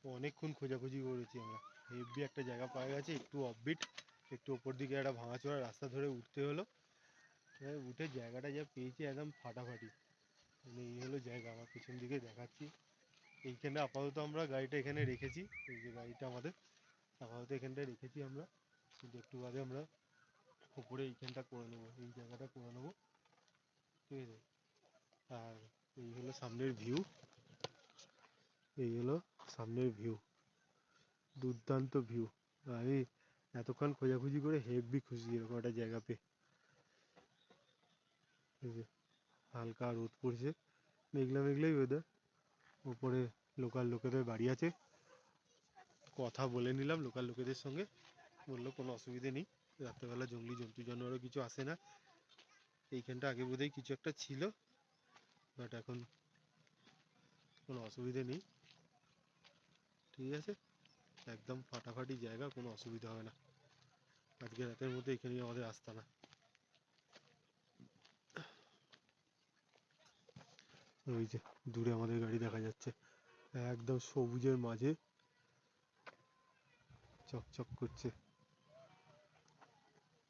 অনেকক্ষণ খোঁজাখুঁজি করেছি আমরা, হেভি একটা জায়গা পাওয়া গেছে, একটু অফবিট, একটু ওপর দিকে একটা ভাঙাচোরা রাস্তা ধরে উঠতে হলো। উঠে জায়গাটা যা পেয়েছি একদম ফাটাফাটি। মানে এই হলো জায়গা, আমার পিছন দিকে দেখাচ্ছি। এইখানে আপাতত আমরা গাড়িটা এখানে রেখেছি, এই যে গাড়িটা আমাদের আপাতত এখানটায় রেখেছি আমরা, কিন্তু একটু বাদে আমরা উপরে এইখানটা করে নেবো, এই জায়গাটা করে নেবো, ঠিক আছে। আর এই হলো সামনের ভিউ, এই হলো সামনের ভিউ, দুর্দান্ত ভিউ। আমি এতক্ষণ খোঁজাখুঁজি করে হেভি খুশি এরকম একটা জায়গা পেয়ে। এই যে হালকা রোদ পড়ছে, মেঘলা মেঘলাই ওয়েদার। উপরে লোকাল লোকেদের বাড়ি আছে, কথা বলে নিলাম লোকাল লোকেদের সঙ্গে, বললো কোনো অসুবিধে নেই, রাত্রেবেলা জঙ্গলি জন্তু জানোয়ারও কিছু আসে না। এইখানটা আগে বোধহয় কিছু একটা ছিল, বাট এখন কোনো অসুবিধে নেই, ঠিক আছে। একদম ফাটাফাটি জায়গা, কোনো অসুবিধা হবে না। আজকে রাতের মধ্যে এখানেই আমাদের আস্তানা। ওই যে দূরে আমাদের গাড়ি দেখা যাচ্ছে, একদম সবুজের মাঝে চকচক করছে।